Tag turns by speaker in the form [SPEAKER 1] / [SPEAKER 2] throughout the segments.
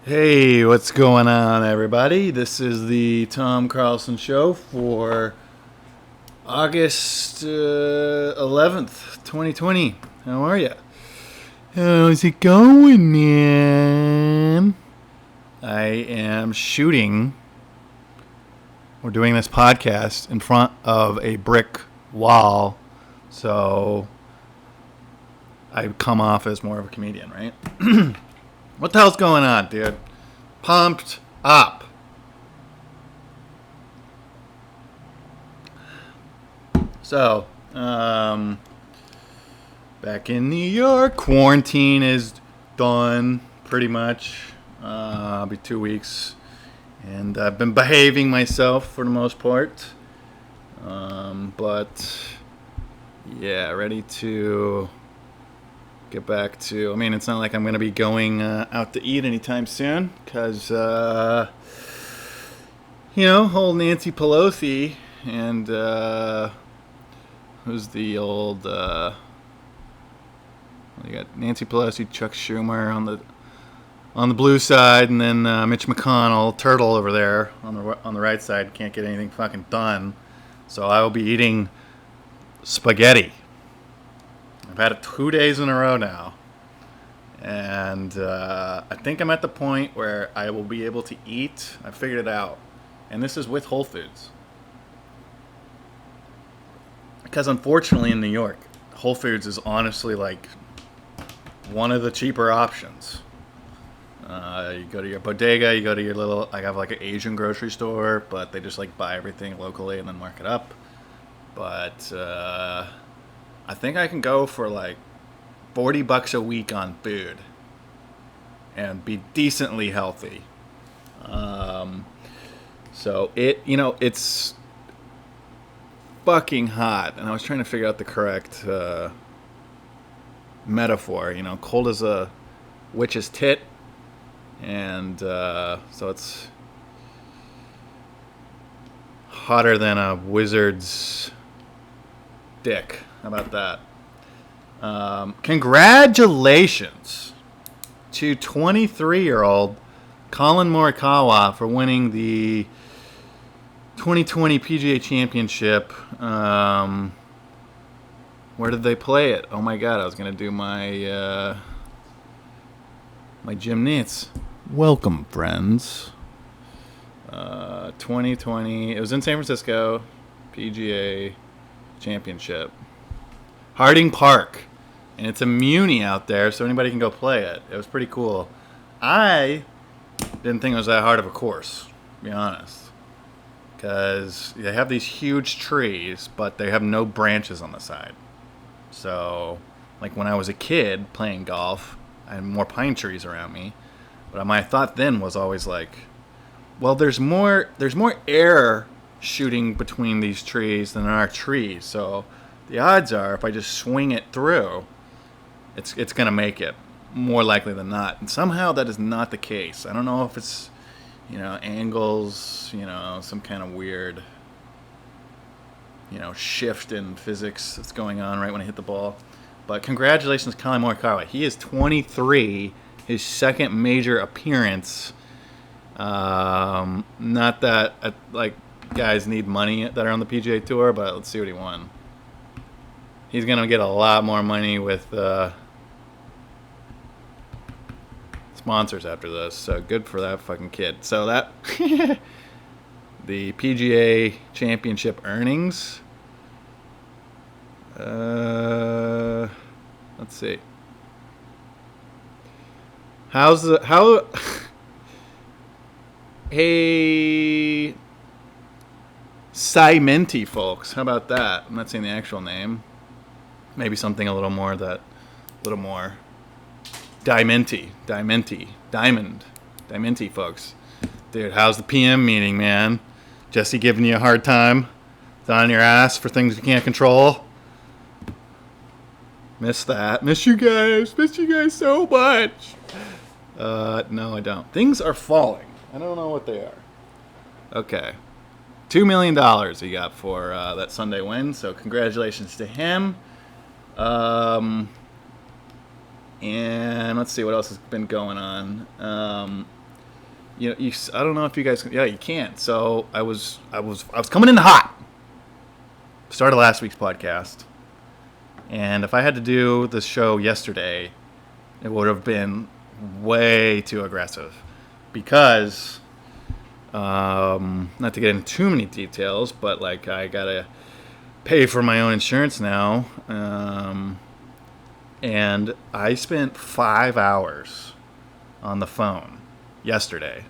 [SPEAKER 1] Hey, what's going on, everybody? This is the Tom Carlson Show for August 11th, 2020. How are you? How's it going, man? I am shooting. We're doing this podcast in front of a brick wall, so I come off as more of a comedian, right? What the hell's going on, dude? Pumped up. So, back in New York, quarantine is done pretty much. I'll be 2 weeks, and I've been behaving myself for the most part. But yeah, ready to get back to. I mean, it's not like I'm going to be going out to eat anytime soon, because old Nancy Pelosi and who's the old? You got Nancy Pelosi, Chuck Schumer on the blue side, and then Mitch McConnell, turtle over there on the right side. Can't get anything fucking done, so I will be eating spaghetti. I've had it 2 days in a row now, and I think I'm at the point where I will be able to eat. I figured it out, and this is with Whole Foods. Because unfortunately in New York, Whole Foods is honestly like one of the cheaper options. You go to your bodega, you go to your little, I have like an Asian grocery store, but they just like buy everything locally and then mark it up. But I think I can go for like $40 a week on food and be decently healthy. So it's fucking hot, and I was trying to figure out the correct metaphor. Cold as a witch's tit, and so it's hotter than a wizard's dick. How about that? Congratulations to 23-year-old Colin Morikawa for winning the 2020 PGA Championship. Where did they play it? Oh my god, I was going to do my Jim Nantz. Welcome, friends. 2020. It was in San Francisco. PGA Championship. Harding Park. And it's a muni out there, so anybody can go play it. It was pretty cool. I didn't think it was that hard of a course, to be honest. Because they have these huge trees, but they have no branches on the side. So, like when I was a kid playing golf, I had more pine trees around me. But my thought then was always like, well, there's more air shooting between these trees than there are trees. So the odds are, if I just swing it through, it's gonna make it, more likely than not. And somehow that is not the case. I don't know if it's angles, some kind of weird, shift in physics that's going on right when I hit the ball. But congratulations, Colin Morikawa. He is 23, his second major appearance. Not that guys need money that are on the PGA Tour, but let's see what he won. He's gonna get a lot more money with sponsors after this, so good for that fucking kid. So that the PGA Championship earnings. Let's see. Hey, Cimenti folks, how about that? I'm not saying the actual name. Maybe something a little more Diamenti folks. Dude, how's the PM meeting, man? Jesse giving you a hard time? It's on your ass for things you can't control? Miss that. Miss you guys so much. No, I don't. Things are falling. I don't know what they are. Okay. $2 million he got for that Sunday win, so congratulations to him. And let's see what else has been going on. I don't know if you guys, yeah, you can't. So I was coming in hot. Started last week's podcast, and if I had to do this show yesterday, it would have been way too aggressive, because, not to get into too many details, but like I gotta pay for my own insurance now, and I spent 5 hours on the phone yesterday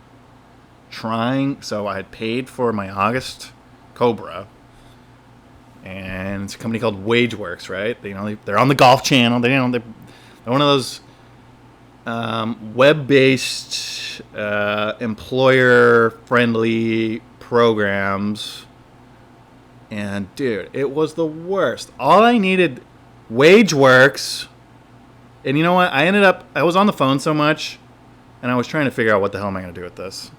[SPEAKER 1] so I had paid for my August Cobra, and it's a company called WageWorks, right? They're on the Golf Channel. They're one of those web-based employer-friendly programs. And dude, it was the worst. All I needed, WageWorks, and you know what? I was on the phone so much, and I was trying to figure out what the hell am I going to do with this.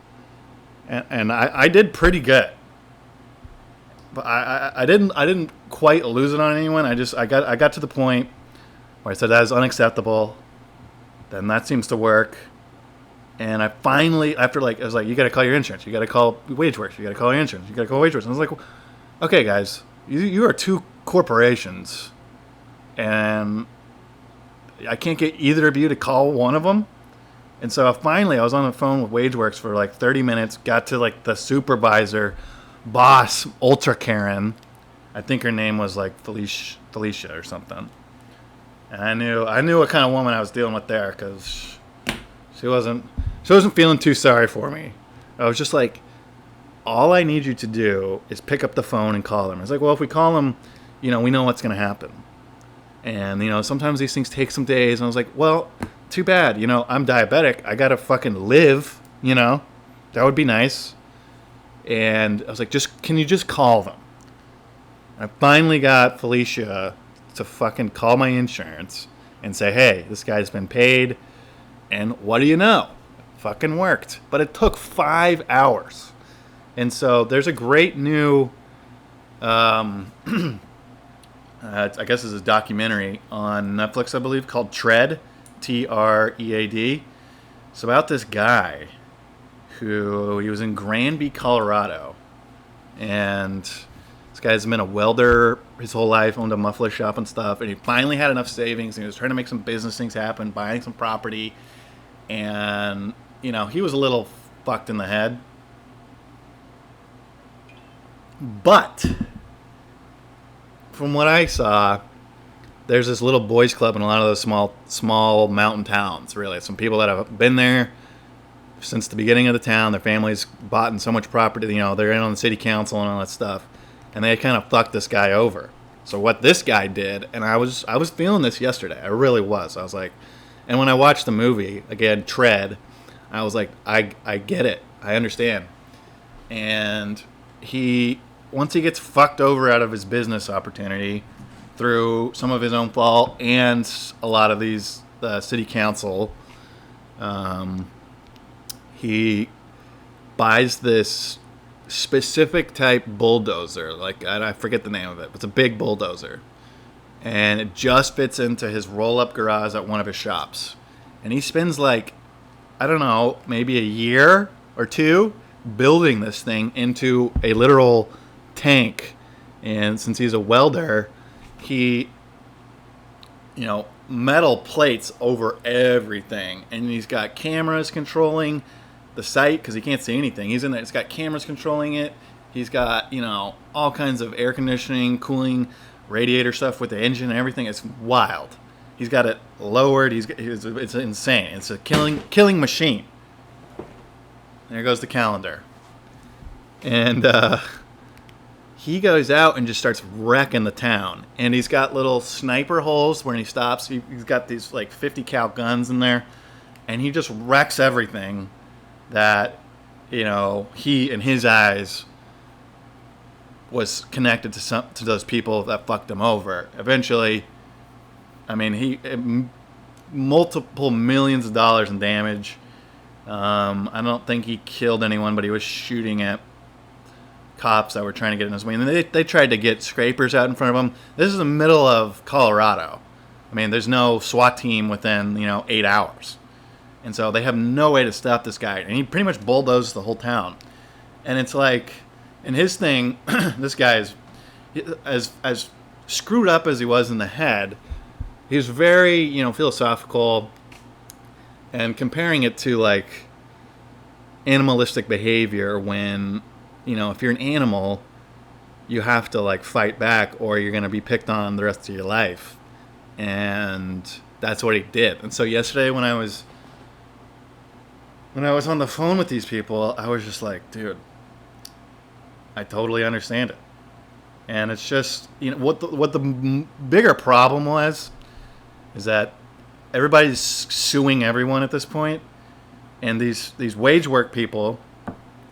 [SPEAKER 1] And I did pretty good. But I didn't quite lose it on anyone. I got to the point where I said that is unacceptable. Then that seems to work. And I finally, I was like, you got to call your insurance. You got to call WageWorks. You got to call your insurance. You got to call WageWorks. And I was like, okay, guys, you are two corporations, and I can't get either of you to call one of them. And so finally, I was on the phone with WageWorks for like 30 minutes, got to like the supervisor, boss, Ultra Karen. I think her name was like Felicia or something. And I knew what kind of woman I was dealing with there, because she wasn't feeling too sorry for me. I was just like, all I need you to do is pick up the phone and call them. I was like, well, if we call them, we know what's going to happen. And, sometimes these things take some days. And I was like, well, too bad. I'm diabetic. I got to fucking live, That would be nice. And I was like, can you just call them? I finally got Felicia to fucking call my insurance and say, hey, this guy's been paid. And what do you know? It fucking worked. But it took 5 hours. And so there's a great new, I guess it's a documentary on Netflix, I believe, called Tread, Tread. It's about this guy he was in Granby, Colorado. And this guy's been a welder his whole life, owned a muffler shop and stuff. And he finally had enough savings, and he was trying to make some business things happen, buying some property. And, he was a little fucked in the head. But from what I saw, there's this little boys club in a lot of those small mountain towns, really. Some people that have been there since the beginning of the town. Their families bought in so much property, they're in on the city council and all that stuff. And they kind of fucked this guy over. So what this guy did, and I was feeling this yesterday. I really was. I was like, and when I watched the movie, again, Tread, I was like, I get it. I understand. And once he gets fucked over out of his business opportunity through some of his own fault and a lot of these city council, he buys this specific type bulldozer. Like, I forget the name of it, but it's a big bulldozer. And it just fits into his roll-up garage at one of his shops. And he spends like, I don't know, maybe a year or two building this thing into a literal tank. And since he's a welder, he, metal plates over everything. And he's got cameras controlling the site because he can't see anything. He's got cameras controlling it. He's got, all kinds of air conditioning, cooling, radiator stuff with the engine and everything. It's wild. He's got it lowered. It's insane. It's a killing machine. There goes the calendar. And he goes out and just starts wrecking the town. And he's got little sniper holes where he stops. He's got these like 50 cal guns in there. And he just wrecks everything that, he, in his eyes, was connected to those people that fucked him over. Eventually, multiple millions of dollars in damage. I don't think he killed anyone, but he was shooting at cops that were trying to get in his way. And they tried to get scrapers out in front of him. This is the middle of Colorado. There's no SWAT team within, 8 hours. And so they have no way to stop this guy. And he pretty much bulldozed the whole town. And it's like, and his thing, this guy is, as screwed up as he was in the head, he was very, philosophical, and comparing it to like animalistic behavior when, if you're an animal, you have to like fight back or you're going to be picked on the rest of your life. And that's what he did. And so yesterday when I was on the phone with these people, I was just like, dude, I totally understand it. And it's just, what the bigger problem was is that everybody's suing everyone at this point. And these wage work people,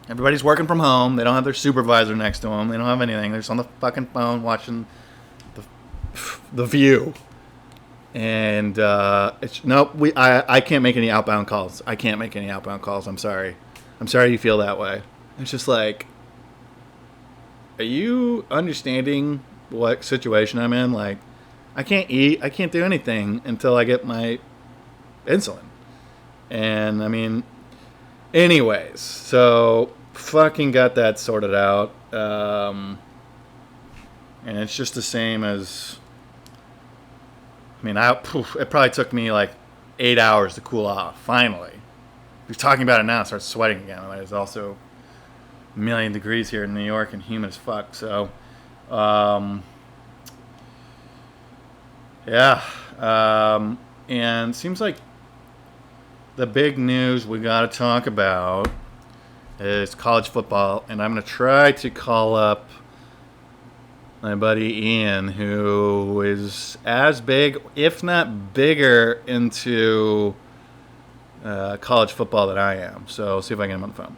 [SPEAKER 1] everybody's working from home. They don't have their supervisor next to them. They don't have anything. They're just on the fucking phone watching the View. And I can't make any outbound calls. I'm sorry. I'm sorry you feel that way. It's just like, are you understanding what situation I'm in? Like, I can't eat. I can't do anything until I get my insulin. And, I mean, anyways, so fucking got that sorted out. And it's just the same as, it probably took me like 8 hours to cool off, finally. We're talking about it now, I start sweating again. It's also a million degrees here in New York and humid as fuck, so, and it seems like the big news we got to talk about is college football, and I'm going to try to call up my buddy Ian, who is as big, if not bigger, into college football than I am. So see if I can get him on the phone.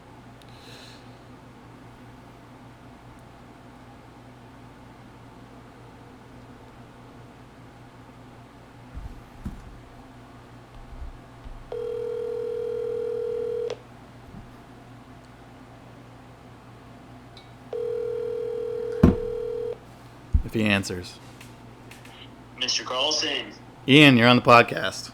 [SPEAKER 1] If he answers.
[SPEAKER 2] Mr. Carlson.
[SPEAKER 1] Ian, you're on the podcast.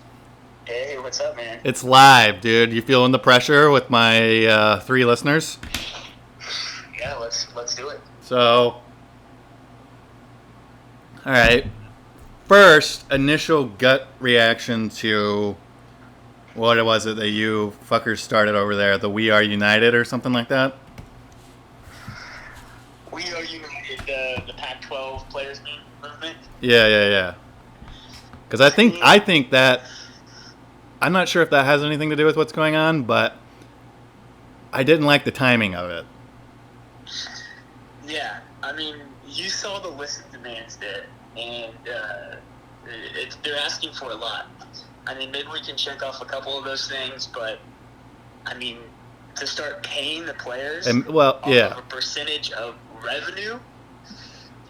[SPEAKER 2] Hey, what's up, man?
[SPEAKER 1] It's live, dude. You feeling the pressure with my 3 listeners?
[SPEAKER 2] Yeah, let's do it.
[SPEAKER 1] So, all right. First, initial gut reaction to what was it that you fuckers started over there? The We Are United or something like that?
[SPEAKER 2] We Are United, the Pac-12 players movement.
[SPEAKER 1] Yeah. Because I think that, I'm not sure if that has anything to do with what's going on, but I didn't like the timing of it.
[SPEAKER 2] Yeah, I mean, you saw the list of demands there, and they're asking for a lot. I mean, maybe we can check off a couple of those things, but I mean, to start paying the players
[SPEAKER 1] of
[SPEAKER 2] a percentage of revenue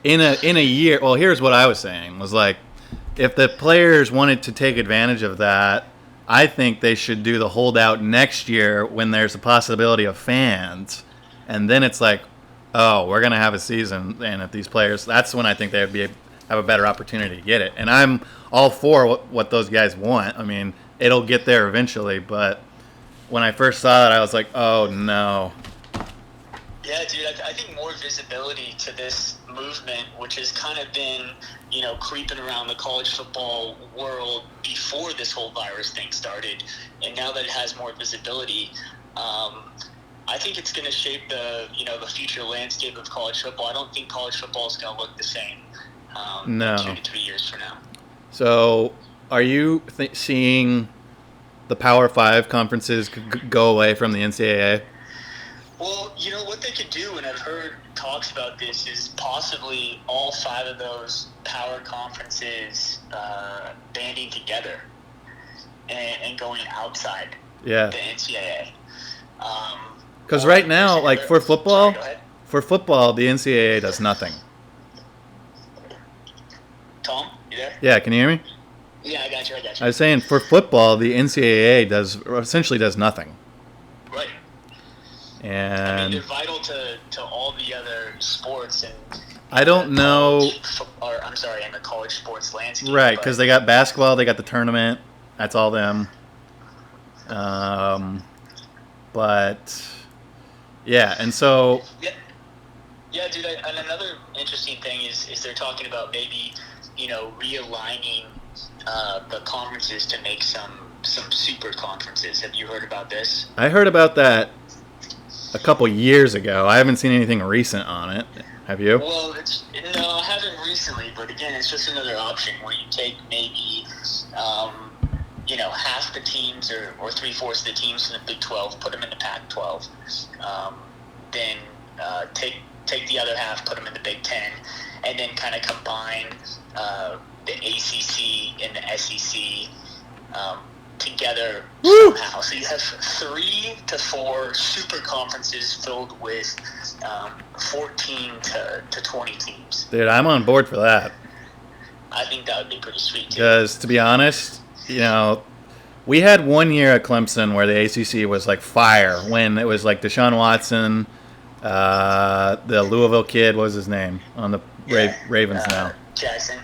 [SPEAKER 1] in a year. Well, here's what I was saying was like, if the players wanted to take advantage of that, I think they should do the holdout next year when there's a possibility of fans, and then it's like, oh, we're gonna have a season, and if these players, that's when I think they would have a better opportunity to get it. And I'm all for what those guys want. I mean, it'll get there eventually, but when I first saw it, I was like, oh no.
[SPEAKER 2] Yeah, dude, I think more visibility to this movement, which has kind of been, creeping around the college football world before this whole virus thing started, and now that it has more visibility, I think it's going to shape the future landscape of college football. I don't think college football is going to look the same
[SPEAKER 1] no.
[SPEAKER 2] 2 to 3 years from now.
[SPEAKER 1] So, are you seeing the Power 5 conferences go away from the NCAA?
[SPEAKER 2] Well, what they could do, and I've heard talks about this, is possibly all 5 of those power conferences banding together and going outside the NCAA.
[SPEAKER 1] Because right now, like for football, the NCAA does nothing.
[SPEAKER 2] Tom, you there?
[SPEAKER 1] Yeah, can you hear me?
[SPEAKER 2] Yeah, I got you.
[SPEAKER 1] I was saying for football, the NCAA essentially does nothing.
[SPEAKER 2] Right.
[SPEAKER 1] And
[SPEAKER 2] I mean, they're vital to all the other sports and
[SPEAKER 1] I don't know.
[SPEAKER 2] In the college sports landscape.
[SPEAKER 1] Right, because they got basketball, they got the tournament. That's all them. But yeah, and so
[SPEAKER 2] Yeah, yeah, dude. And another interesting thing is they're talking about maybe realigning the conferences to make some super conferences. Have you heard about this?
[SPEAKER 1] I heard about that a couple years ago. I haven't seen anything recent on it. Have you?
[SPEAKER 2] Well, no, I haven't recently, but again, it's just another option where you take maybe, half the teams or 3/4 of the teams in the Big 12, put them in the Pac-12, then take the other half, put them in the Big 10, and then kind of combine the ACC and the SEC together somehow. So you have 3 to 4 super conferences filled with 14 to 20 teams.
[SPEAKER 1] Dude, I'm on board for that.
[SPEAKER 2] I think that would be pretty sweet, too.
[SPEAKER 1] Because, to be honest, we had 1 year at Clemson where the ACC was like fire when it was like Deshaun Watson, the Louisville kid, what was his name, on the Ravens now?
[SPEAKER 2] Jackson.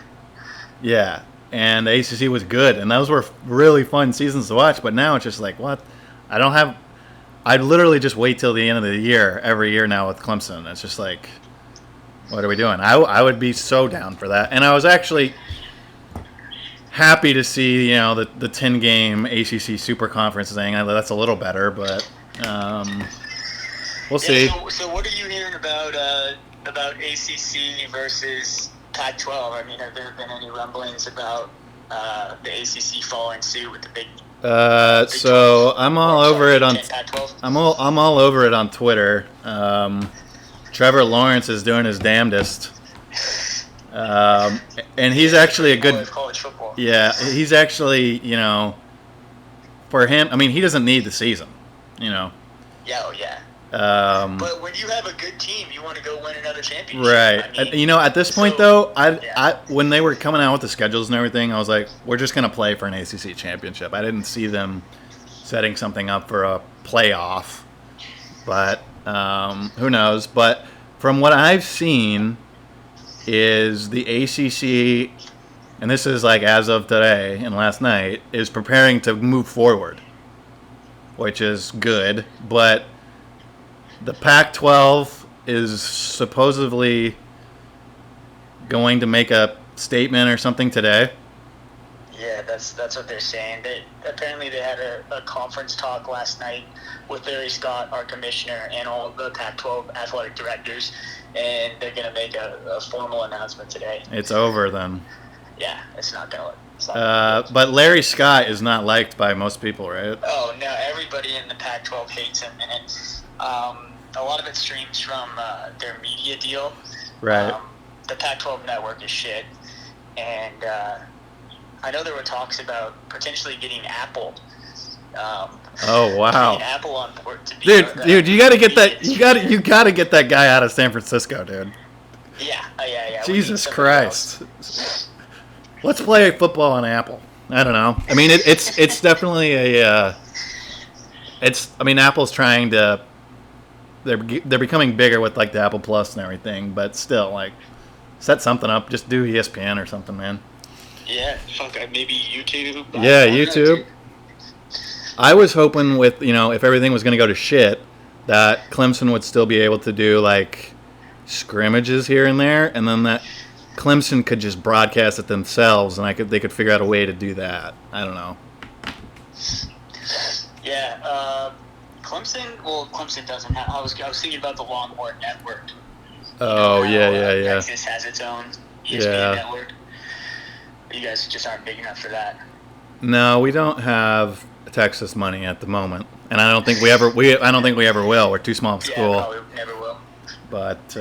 [SPEAKER 1] Yeah, and the ACC was good, and those were really fun seasons to watch, but now it's just like, what? I literally just wait till the end of the year every year now with Clemson. It's just like, what are we doing? I would be so down for that. And I was actually happy to see, the 10-game ACC Super Conference thing. That's a little better, but we'll see.
[SPEAKER 2] So what are you hearing about ACC versus Pac-12? I mean, have there been any rumblings about the ACC following suit with the Big?
[SPEAKER 1] So I'm all over it on.
[SPEAKER 2] Pac-12?
[SPEAKER 1] I'm all over it on Twitter. Trevor Lawrence is doing his damnedest, and he's actually a good.
[SPEAKER 2] College football.
[SPEAKER 1] Yeah, he's actually for him. I mean, he doesn't need the season.
[SPEAKER 2] Yeah, oh yeah. But when you have a good team, you want to go win another championship.
[SPEAKER 1] Right.
[SPEAKER 2] I mean,
[SPEAKER 1] at this point, though, I when they were coming out with the schedules and everything, I was like, we're just going to play for an ACC championship. I didn't see them setting something up for a playoff. But who knows? But from what I've seen is the ACC, and this is like as of today and last night, is preparing to move forward, which is good. But the Pac-12 is supposedly going to make a statement or something today.
[SPEAKER 2] Yeah, that's what they're saying. Apparently they had a conference talk last night with Larry Scott, our commissioner, and all the Pac-12 athletic directors, and they're going to make a formal announcement today.
[SPEAKER 1] It's over then.
[SPEAKER 2] Yeah, it's not going to.
[SPEAKER 1] But Larry Scott is not liked by most people, right?
[SPEAKER 2] Oh, no, everybody in the Pac-12 hates him, and a lot of it streams from their media deal.
[SPEAKER 1] Right.
[SPEAKER 2] The Pac-12 network is shit, and I know there were talks about potentially getting Apple.
[SPEAKER 1] Oh wow!
[SPEAKER 2] Getting Apple on board to be
[SPEAKER 1] dude, you got to get that. You got to get that guy out of San Francisco, dude.
[SPEAKER 2] Yeah.
[SPEAKER 1] Jesus Christ! Let's play football on Apple. I don't know. I mean, it's definitely a. I mean, Apple's trying to. They're becoming bigger with like the Apple Plus and everything, but still, like, set something up. Just do ESPN or something, man.
[SPEAKER 2] Yeah, maybe YouTube.
[SPEAKER 1] Yeah, YouTube. I was hoping with, if everything was going to go to shit, that Clemson would still be able to do, like, scrimmages here and there, and then that Clemson could just broadcast it themselves, and they could figure out a way to do that. I don't know.
[SPEAKER 2] Yeah, Clemson doesn't have. I was thinking about the Longhorn Network.
[SPEAKER 1] Oh, yeah.
[SPEAKER 2] Texas has its own ESPN network. You guys just aren't big enough for that.
[SPEAKER 1] No, we don't have Texas money at the moment, and I don't think we ever will. We're too small of a school.
[SPEAKER 2] Yeah, probably never will.
[SPEAKER 1] But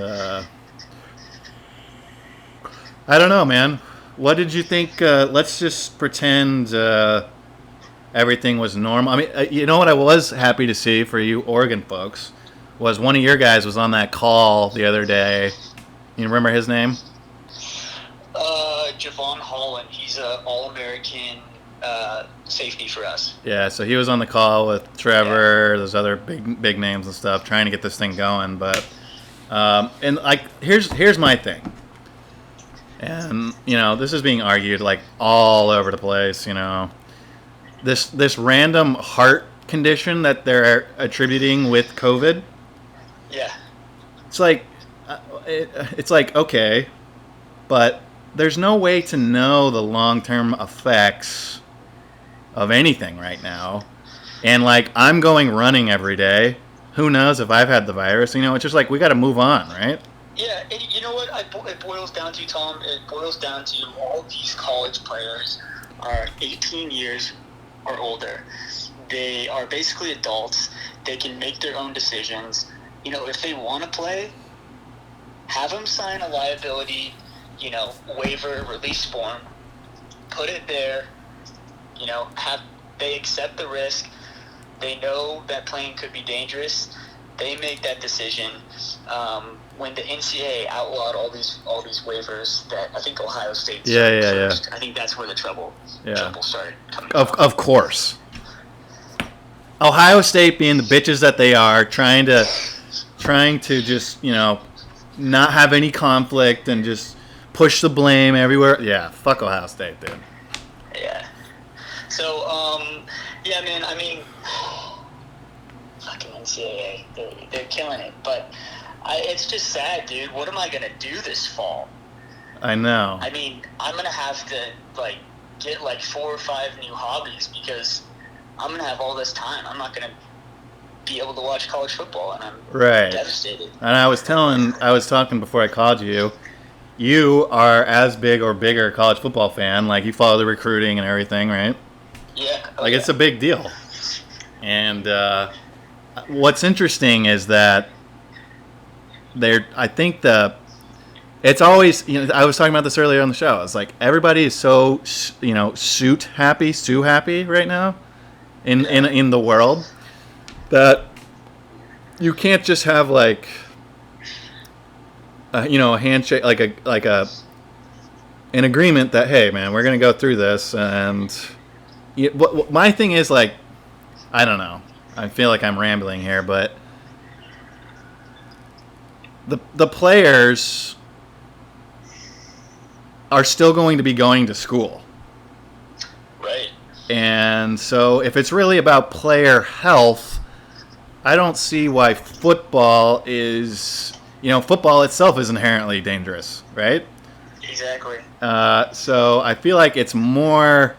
[SPEAKER 1] I don't know, man. What did you think? Let's just pretend everything was normal. I mean, you know what I was happy to see for you Oregon folks was one of your guys was on that call the other day. You remember his name?
[SPEAKER 2] Javon Holland. He's an All-American safety for us.
[SPEAKER 1] Yeah, so he was on the call with Trevor, those other big names and stuff, trying to get this thing going. But and like here's my thing. And this is being argued like all over the place. This random heart condition that they're attributing with COVID.
[SPEAKER 2] Yeah.
[SPEAKER 1] It's like, it's like, okay, but there's no way to know the long-term effects of anything right now. And like, I'm going running every day. Who knows if I've had the virus? It's just like, we got to move on, right?
[SPEAKER 2] Yeah, and you know what it boils down to, Tom? It boils down to all these college players are 18 years or older. They are basically adults. They can make their own decisions. If they want to play, have them sign a liability, waiver release form. Put it there. They accept the risk. They know that playing could be dangerous. They make that decision. When the NCAA outlawed all these waivers, that I think Ohio State started first. I think that's where the trouble started coming from.
[SPEAKER 1] Of course. Ohio State, being the bitches that they are, trying to just not have any conflict and just push the blame everywhere. Yeah, fuck Ohio State, dude.
[SPEAKER 2] Yeah. So, yeah, man. I mean, fucking NCAA, they're killing it. But it's just sad, dude. What am I gonna do this fall?
[SPEAKER 1] I know.
[SPEAKER 2] I mean, I'm gonna have to get 4 or 5 new hobbies because I'm gonna have all this time. I'm not gonna be able to watch college football, and I'm devastated.
[SPEAKER 1] And I was talking before I called you. You are as big or bigger college football fan. Like, you follow the recruiting and everything, right?
[SPEAKER 2] Yeah.
[SPEAKER 1] It's a big deal. And what's interesting is that I think it's always, I was talking about this earlier on the show. It's like everybody is so, Sue happy right now in the world that you can't just have a handshake, an agreement that, hey man, we're gonna go through this. And my thing is, I don't know, I feel like I'm rambling here, but the players are still going to be going to school,
[SPEAKER 2] right?
[SPEAKER 1] And so if it's really about player health, I don't see why football is, football itself is inherently dangerous, right?
[SPEAKER 2] Exactly.
[SPEAKER 1] So I feel like it's more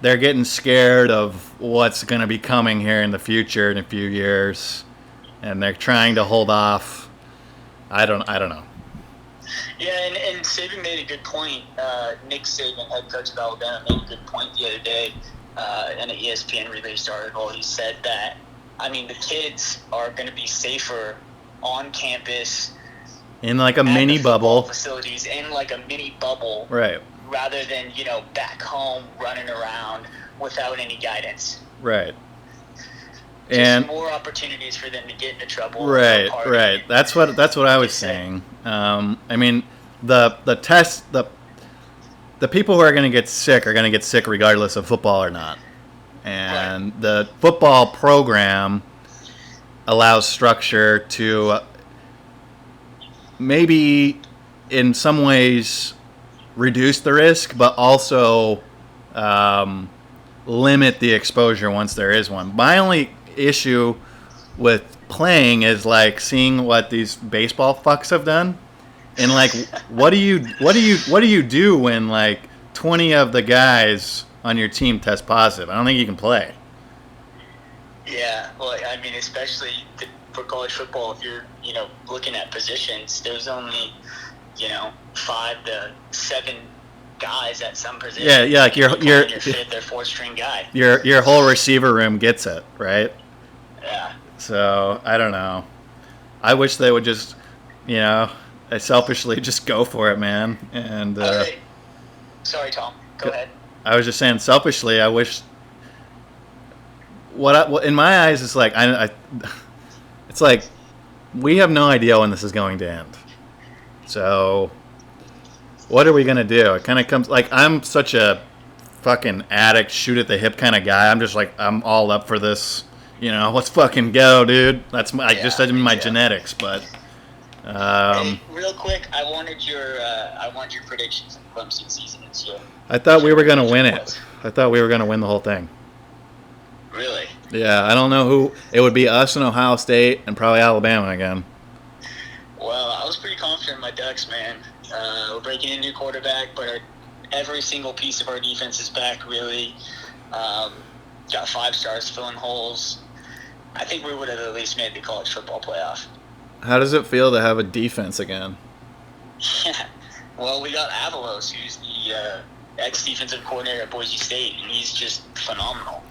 [SPEAKER 1] they're getting scared of what's going to be coming here in the future in a few years, and they're trying to hold off. I don't know.
[SPEAKER 2] Yeah, and Saban made a good point. Nick Saban, head coach of Alabama, made a good point the other day in an ESPN released article. He said that, the kids are going to be safer on campus
[SPEAKER 1] in a mini bubble
[SPEAKER 2] facilities, in a mini bubble,
[SPEAKER 1] right?
[SPEAKER 2] Rather than back home running around without any guidance,
[SPEAKER 1] right?
[SPEAKER 2] Just
[SPEAKER 1] and
[SPEAKER 2] more opportunities for them to get into trouble,
[SPEAKER 1] right? That's what I was saying. The people who are going to get sick are going to get sick regardless of football or not. And the football program allows structure to maybe in some ways reduce the risk, but also limit the exposure once there is one. My only issue with playing is seeing what these baseball fucks have done, and what do you do when 20 of the guys on your team test positive? I don't think you can play.
[SPEAKER 2] Yeah, well, especially for college football, if you're looking at positions, there's only 5 to 7 guys at some position.
[SPEAKER 1] Yeah, your
[SPEAKER 2] fifth or fourth string guy.
[SPEAKER 1] Your whole receiver room gets it, right?
[SPEAKER 2] Yeah.
[SPEAKER 1] So I don't know. I wish they would just, selfishly just go for it, man. And
[SPEAKER 2] all right. Sorry, Tom. Go ahead.
[SPEAKER 1] I was just saying, selfishly, I wish. What in my eyes is it's like we have no idea when this is going to end. So, what are we gonna do? It kind of comes I'm such a fucking addict, shoot at the hip kind of guy. I'm just I'm all up for this. Let's fucking go, dude. That's my genetics, but.
[SPEAKER 2] Hey, real quick, I wanted your predictions of Clemson season this year.
[SPEAKER 1] I thought we were gonna win it. I thought we were gonna win the whole thing.
[SPEAKER 2] Really?
[SPEAKER 1] Yeah, I don't know who. It would be us and Ohio State and probably Alabama again.
[SPEAKER 2] Well, I was pretty confident in my Ducks, man. We're breaking in a new quarterback, but every single piece of our defense is back, really. Um, got 5 stars filling holes. I think we would have at least made the college football playoff.
[SPEAKER 1] How does it feel to have a defense again?
[SPEAKER 2] Yeah. Well, we got Avalos, who's the ex-defensive coordinator at Boise State, and he's just phenomenal.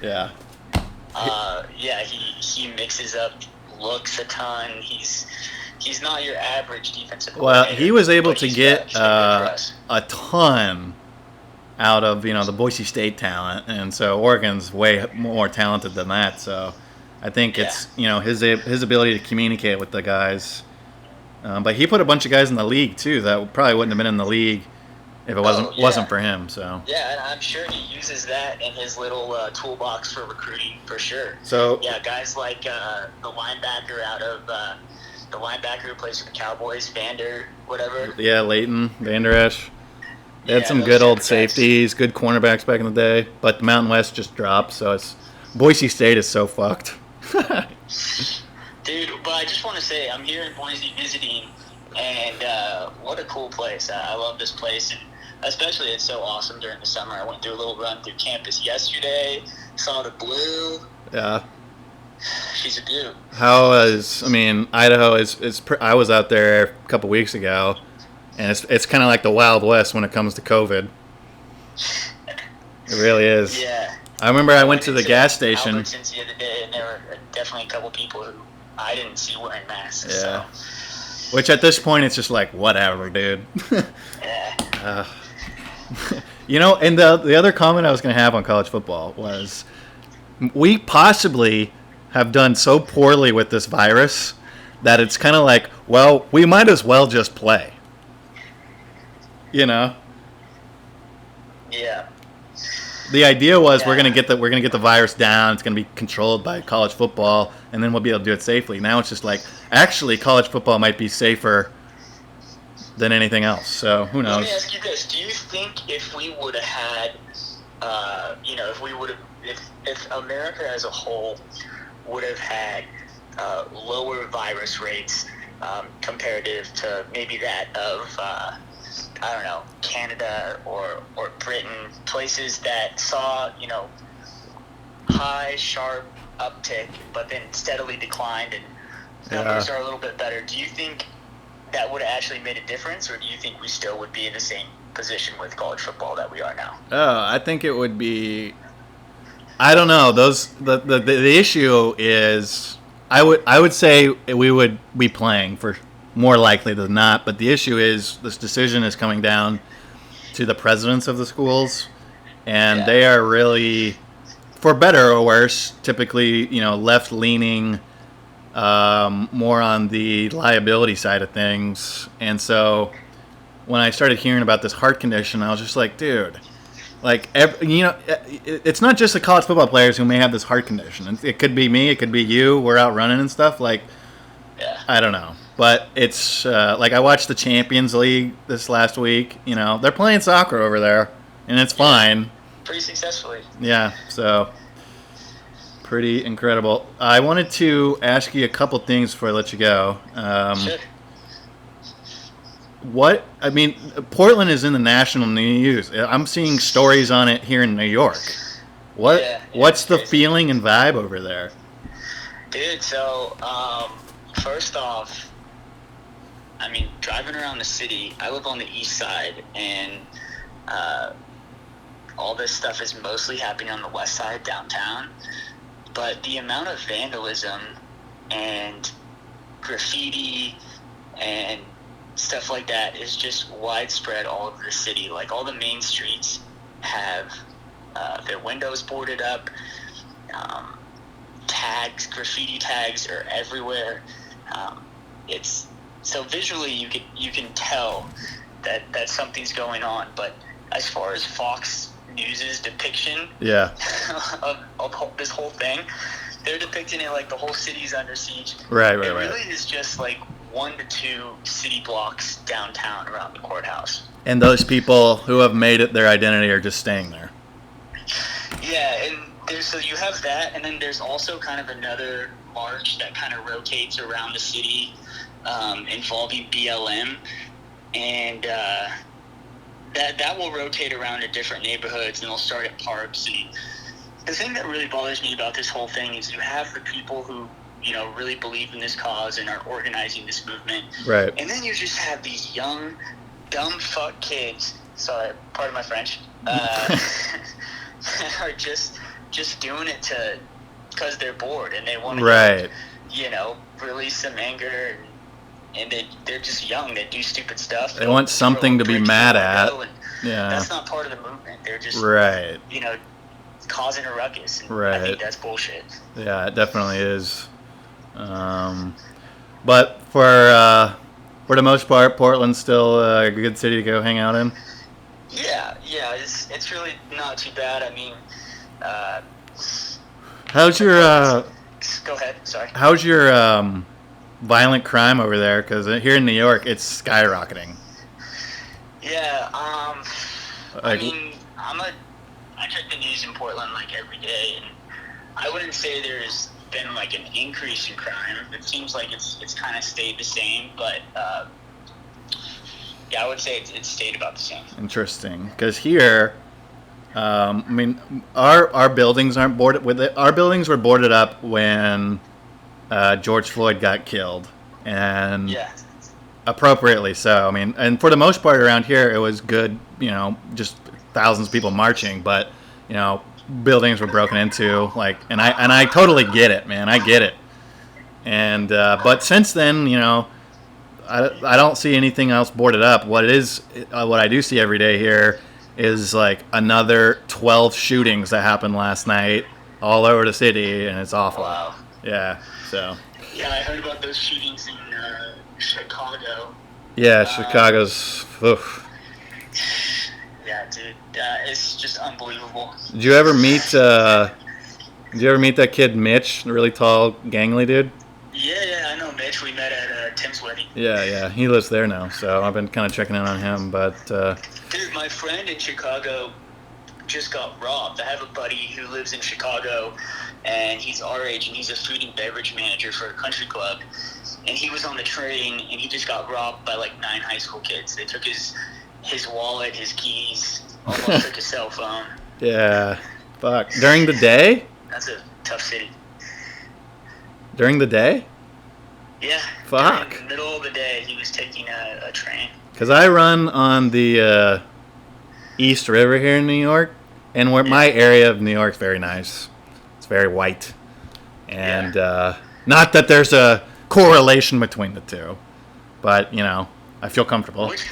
[SPEAKER 1] Yeah.
[SPEAKER 2] Yeah, he mixes up looks a ton. He's not your average defensive coordinator.
[SPEAKER 1] Well, he was able to
[SPEAKER 2] he's
[SPEAKER 1] get
[SPEAKER 2] good for us.
[SPEAKER 1] a ton out of the Boise State talent, and so Oregon's way more talented than that. So I think it's his ability to communicate with the guys. But he put a bunch of guys in the league too that probably wouldn't have been in the league if it wasn't for him. So
[SPEAKER 2] yeah, and I'm sure he uses that in his little toolbox for recruiting for sure.
[SPEAKER 1] So
[SPEAKER 2] yeah, guys like the linebacker the linebacker who plays for the Cowboys, whatever.
[SPEAKER 1] Yeah, Leighton Vander Esch. They had some good old safeties, good cornerbacks back in the day, but the Mountain West just dropped, so Boise State is so fucked.
[SPEAKER 2] Dude, but I just want to say, I'm here in Boise visiting, and what a cool place. I love this place, and especially it's so awesome during the summer. I went through a little run through campus yesterday, saw the blue.
[SPEAKER 1] Yeah.
[SPEAKER 2] She's a beaut.
[SPEAKER 1] Idaho is I was out there a couple weeks ago, and it's kind of like the Wild West when it comes to COVID. It really is.
[SPEAKER 2] Yeah.
[SPEAKER 1] I remember I went to the gas station.
[SPEAKER 2] Albertsons the other day, and there were definitely a couple people who I didn't see wearing masks.
[SPEAKER 1] Yeah.
[SPEAKER 2] So.
[SPEAKER 1] Which at this point, it's just like, whatever, dude.
[SPEAKER 2] Yeah.
[SPEAKER 1] And the other comment I was going to have on college football was we possibly have done so poorly with this virus that it's kind of like, well, we might as well just play.
[SPEAKER 2] Yeah.
[SPEAKER 1] The idea was we're gonna get the virus down. It's gonna be controlled by college football, and then we'll be able to do it safely. Now it's just like, actually, college football might be safer than anything else. So who knows?
[SPEAKER 2] Let me ask you this: do you think if we would have had, if America as a whole would have had lower virus rates comparative to maybe that of I don't know, Canada or Britain, places that saw, high, sharp uptick, but then steadily declined, and numbers are a little bit better. Do you think that would have actually made a difference, or do you think we still would be in the same position with college football that we are now?
[SPEAKER 1] I think it would be. I don't know. The issue is, I would say we would be playing for more likely than not, but the issue is this decision is coming down to the presidents of the schools, and they are really, for better or worse, typically left leaning, more on the liability side of things. And so when I started hearing about this heart condition, I was just like, dude, it's not just the college football players who may have this heart condition. It could be me, it could be you. We're out running and stuff. I don't know. But it's I watched the Champions League this last week. They're playing soccer over there, and it's fine.
[SPEAKER 2] Pretty successfully.
[SPEAKER 1] Yeah, so pretty incredible. I wanted to ask you a couple things before I let you go.
[SPEAKER 2] Sure.
[SPEAKER 1] Portland is in the national news. I'm seeing stories on it here in New York. What's the feeling and vibe over there?
[SPEAKER 2] Dude, so first off, driving around the city, I live on the east side, and all this stuff is mostly happening on the west side, downtown. But the amount of vandalism and graffiti and stuff like that is just widespread all over the city. Like, all the main streets have their windows boarded up. Graffiti tags are everywhere. So visually you can tell that something's going on. But as far as Fox News's depiction of this whole thing, they're depicting it like the whole city's under siege.
[SPEAKER 1] Right.
[SPEAKER 2] It really is just like 1 to 2 city blocks downtown around the courthouse.
[SPEAKER 1] And those people who have made it their identity are just staying there.
[SPEAKER 2] Yeah, and So you have that, and then there's also kind of another march that kind of rotates around the city, involving BLM, and that will rotate around to different neighborhoods, and they'll start at parks. And the thing that really bothers me about this whole thing is you have the people who, really believe in this cause and are organizing this movement,
[SPEAKER 1] Right.
[SPEAKER 2] and then you just have these young, dumb fuck kids. Sorry, pardon my French. That are just doing it because they're bored and they want to,
[SPEAKER 1] Right.
[SPEAKER 2] release some anger, and they're just young. They do stupid stuff.
[SPEAKER 1] They want something to be mad at. Yeah.
[SPEAKER 2] That's not part of the movement. They're just
[SPEAKER 1] Right.
[SPEAKER 2] causing a ruckus. And
[SPEAKER 1] Right.
[SPEAKER 2] I think that's bullshit.
[SPEAKER 1] Yeah, it definitely is. But for the most part, Portland's still a good city to go hang out in.
[SPEAKER 2] Yeah, it's really not too bad. I mean,
[SPEAKER 1] How's your
[SPEAKER 2] go ahead. Sorry.
[SPEAKER 1] how's your violent crime over there? Because here in New York, it's skyrocketing.
[SPEAKER 2] Yeah. I
[SPEAKER 1] Like,
[SPEAKER 2] mean, I check the news in Portland like every day, and I wouldn't say there's been like an increase in crime. It seems like it's kind of stayed the same, but yeah, I would say it's stayed about the same.
[SPEAKER 1] interesting, because here, I mean, our buildings aren't boarded with it. Our buildings were boarded up when George Floyd got killed, and
[SPEAKER 2] Yeah.
[SPEAKER 1] appropriately so. I mean, and for the most part around here, it was good. Just thousands of people marching, but buildings were broken into. And I totally get it, man. I get it. And but since then, I don't see anything else boarded up. What I do see every day here is like another 12 shootings that happened last night all over the city, and it's awful.
[SPEAKER 2] Wow.
[SPEAKER 1] Yeah. So.
[SPEAKER 2] Yeah, I heard about those shootings in Chicago.
[SPEAKER 1] Yeah, Chicago's. Oof.
[SPEAKER 2] Yeah, dude, it's just unbelievable.
[SPEAKER 1] Did you ever meet that kid Mitch, the really tall, gangly dude?
[SPEAKER 2] Yeah, I know Mitch. We met at Tim's wedding.
[SPEAKER 1] Yeah, he lives there now, so I've been kind of checking in on him. But
[SPEAKER 2] dude, my friend in Chicago just got robbed. I have a buddy who lives in Chicago, and he's our age, and he's a food and beverage manager for a country club. And he was on the train, and he just got robbed by like 9 high school kids. They took his wallet, his keys, almost took his cell phone.
[SPEAKER 1] Yeah, fuck. During the day?
[SPEAKER 2] That's a tough city.
[SPEAKER 1] During the day?
[SPEAKER 2] Yeah.
[SPEAKER 1] Fuck.
[SPEAKER 2] In the middle of the day, he was taking a train.
[SPEAKER 1] Because I run on the East River here in New York, and my area of New York is very nice. It's very white. And not that there's a correlation between the two, but, I feel comfortable.
[SPEAKER 2] Which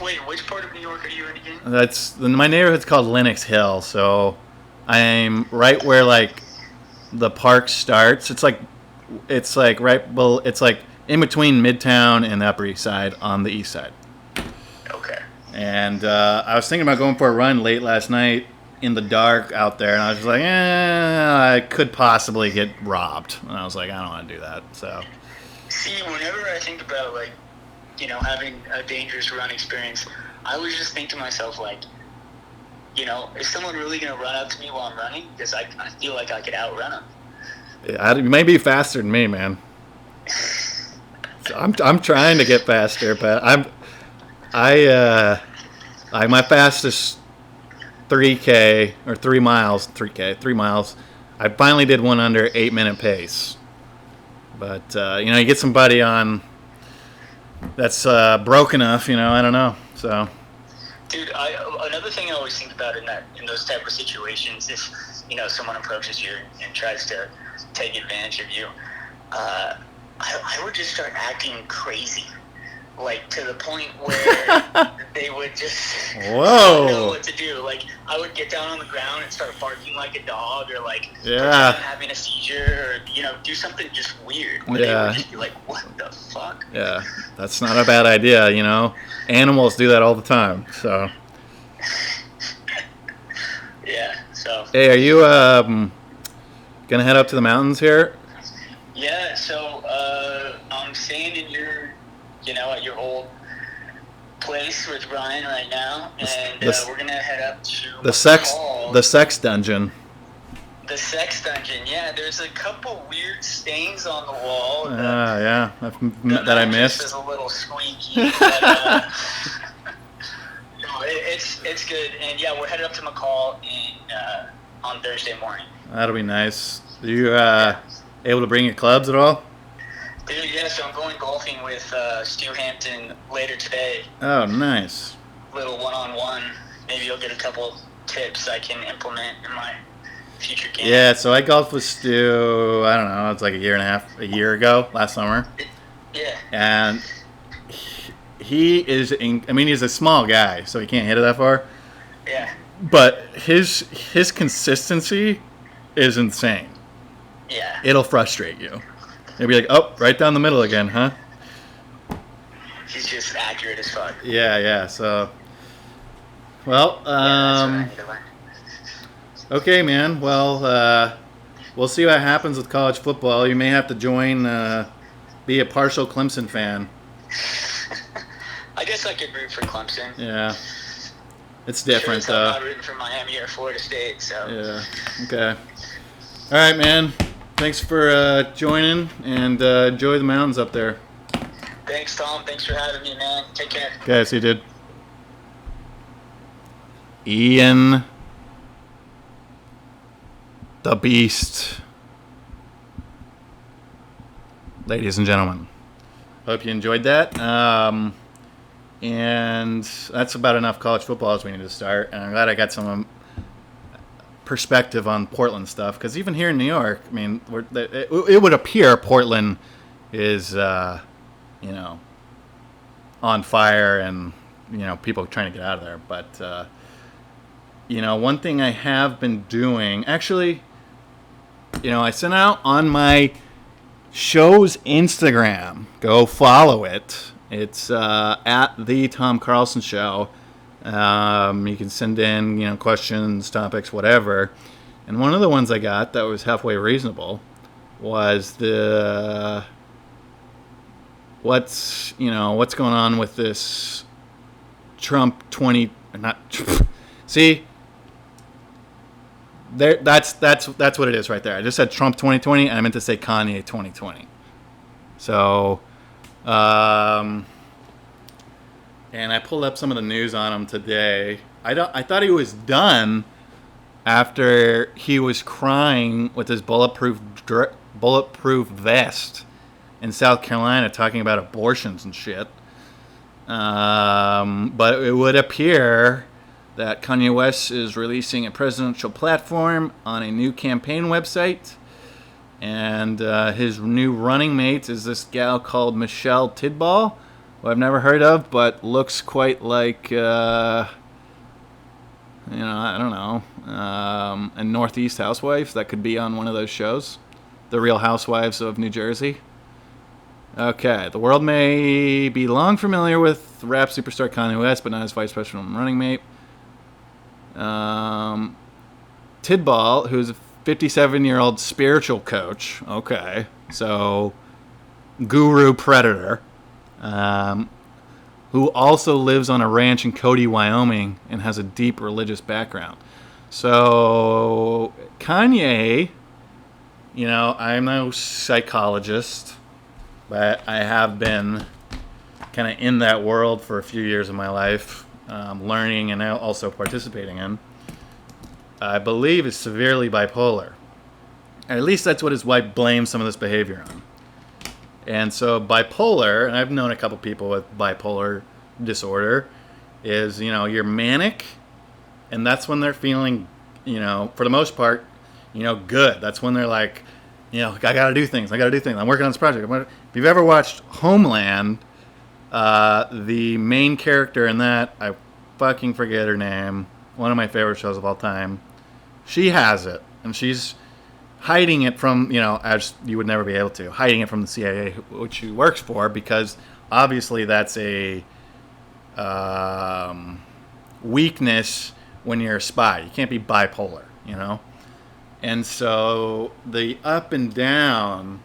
[SPEAKER 2] part of New York are you in again?
[SPEAKER 1] My neighborhood's called Lenox Hill, so I'm right where like the park starts. It's like in between Midtown and the Upper East Side on the east side.
[SPEAKER 2] Okay.
[SPEAKER 1] And I was thinking about going for a run late last night in the dark out there, and I was just like, I could possibly get robbed. And I was like, I don't want to do that. So.
[SPEAKER 2] See, whenever I think about having a dangerous run experience, I always just think to myself, is someone really going to run up to me while I'm running? Because I feel like I could outrun them.
[SPEAKER 1] Yeah, you may be faster than me, man. So I'm trying to get faster, but my fastest 3K or 3 miles, 3 miles. I finally did one under 8-minute pace. But you get somebody on that's broke enough, I don't know. So,
[SPEAKER 2] dude, another thing I always think about in those type of situations, if someone approaches you and tries to take advantage of you, I would just start acting crazy, to the point where they would just not know what to do. I would get down on the ground and start barking like a dog, or pretend I'm having a seizure, or do something just weird. Where they would just be like, "What the fuck?"
[SPEAKER 1] Yeah, that's not a bad idea. Animals do that all the time. So.
[SPEAKER 2] Yeah. So.
[SPEAKER 1] Hey, are you gonna head up to the mountains here?
[SPEAKER 2] Yeah. So I'm staying in at your old place with Brian right now, and we're gonna head up to
[SPEAKER 1] the sex dungeon.
[SPEAKER 2] The sex dungeon. Yeah, there's a couple weird stains on the wall.
[SPEAKER 1] Yeah,
[SPEAKER 2] The
[SPEAKER 1] that I
[SPEAKER 2] mattress
[SPEAKER 1] missed.
[SPEAKER 2] is a little squeaky, but no, it's good. And yeah, we're headed up to McCall on Thursday morning.
[SPEAKER 1] That'll be nice. Are you able to bring your clubs at all?
[SPEAKER 2] Dude, yeah, so I'm going golfing with Stu Hampton later today.
[SPEAKER 1] Oh, nice.
[SPEAKER 2] Little one-on-one. Maybe you'll get a couple tips I can implement in my future game.
[SPEAKER 1] Yeah, so I golfed with Stu, I don't know, it's like a year ago, last summer.
[SPEAKER 2] Yeah.
[SPEAKER 1] And he is, he's a small guy, so he can't hit it that far.
[SPEAKER 2] Yeah.
[SPEAKER 1] But his consistency is insane.
[SPEAKER 2] Yeah.
[SPEAKER 1] It'll frustrate you. You'll be like, oh, right down the middle again, huh?
[SPEAKER 2] He's just accurate as fuck.
[SPEAKER 1] Yeah, so... Well,
[SPEAKER 2] that's what I need to learn.
[SPEAKER 1] Okay, man. Well, we'll see what happens with college football. You may have to join, be a partial Clemson fan.
[SPEAKER 2] I guess I could root for Clemson.
[SPEAKER 1] Yeah. It's different,
[SPEAKER 2] sure,
[SPEAKER 1] though.
[SPEAKER 2] I'm not rooting for Miami or Florida State, so.
[SPEAKER 1] Yeah. Okay. All right, man. Thanks for joining, and enjoy the mountains up there.
[SPEAKER 2] Thanks, Tom. Thanks for having me, man. Take care.
[SPEAKER 1] Okay, see you, dude. Ian the Beast. Ladies and gentlemen, hope you enjoyed that. And that's about enough college football as we need to start. And I'm glad I got some perspective on Portland stuff, because even here in New York, I mean, it would appear Portland is, on fire, and people trying to get out of there. But one thing I have been doing, actually, I sent out on my show's Instagram. Go follow it. It's at the Tom Carlson Show. You can send in, questions, topics, whatever. And one of the ones I got that was halfway reasonable was what's going on with this Trump 20 not see there that's what it is right there. I just said Trump 2020 and I meant to say Kanye 2020. So and I pulled up some of the news on him today. I thought he was done after he was crying with his bulletproof vest in South Carolina talking about abortions and shit. But it would appear that Kanye West is releasing a presidential platform on a new campaign website. And his new running mate is this gal called Michelle Tidball, who I've never heard of, but looks quite like, I don't know, a Northeast housewife that could be on one of those shows. The Real Housewives of New Jersey. Okay, the world may be long familiar with rap superstar Kanye West, but not his vice president and running mate. Tidball, who's a 57-year-old spiritual coach. Okay, so guru predator, who also lives on a ranch in Cody, Wyoming, and has a deep religious background. So Kanye, I'm no psychologist, but I have been kind of in that world for a few years of my life, learning and also participating in. I believe is severely bipolar. At least that's what his wife blames some of this behavior on. And so bipolar, and I've known a couple people with bipolar disorder, is, you're manic, and that's when they're feeling, for the most part, good. That's when they're like, I gotta do things. I'm working on this project. If you've ever watched Homeland, the main character in that, I fucking forget her name, one of my favorite shows of all time, she has it, and she's hiding it from, as you would never be able to, hiding it from the CIA, which she works for, because obviously that's a weakness when you're a spy. You can't be bipolar, And so the up and down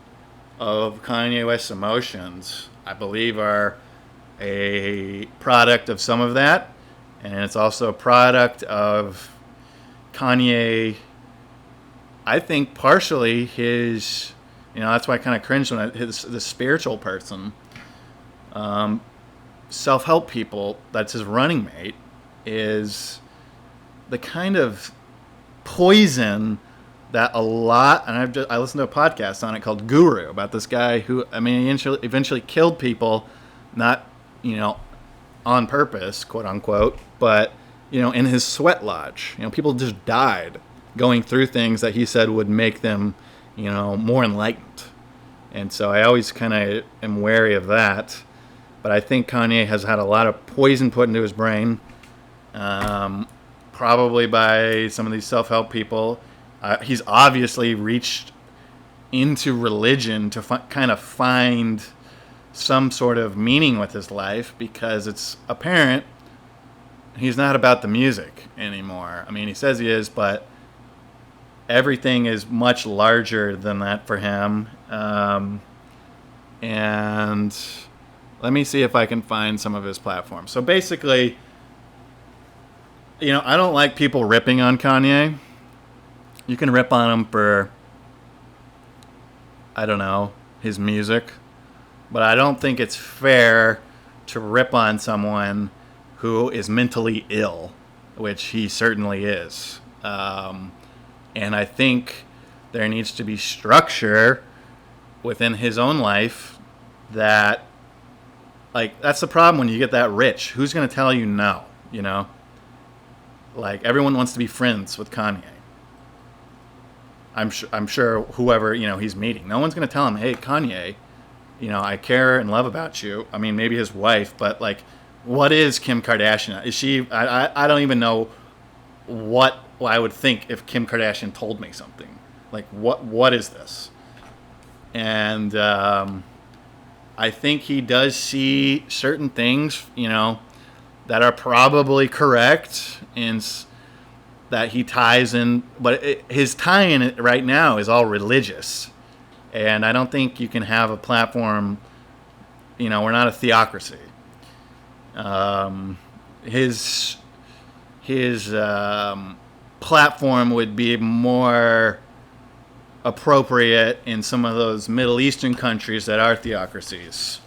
[SPEAKER 1] of Kanye West's emotions, I believe, are a product of some of that, and it's also a product of Kanye, I think partially his, that's why I kind of cringed when the spiritual person, self-help people, that's his running mate, is the kind of poison that a lot, and I listened to a podcast on it called Guru about this guy who, he eventually killed people, not, on purpose, quote unquote, but, in his sweat lodge. People just died going through things that he said would make them, more enlightened. And so I always kind of am wary of that. But I think Kanye has had a lot of poison put into his brain, probably by some of these self-help people. He's obviously reached into religion to kind of find some sort of meaning with his life, because it's apparent he's not about the music anymore. He says he is, but everything is much larger than that for him. And let me see if I can find some of his platforms. So basically, I don't like people ripping on Kanye. You can rip on him for, I don't know, his music. But I don't think it's fair to rip on someone who is mentally ill, which he certainly is. And I think there needs to be structure within his own life that, that's the problem when you get that rich. Who's going to tell you no, everyone wants to be friends with Kanye. I'm sure whoever, he's meeting, no one's going to tell him, hey, Kanye, I care and love about you. Maybe his wife, but what is Kim Kardashian? Is she, I don't even know what I would think if Kim Kardashian told me something. What is this? And I think he does see certain things, that are probably correct, and that he ties in, but his tie in it right now is all religious. And I don't think you can have a platform, we're not a theocracy. His platform would be more appropriate in some of those Middle Eastern countries that are theocracies.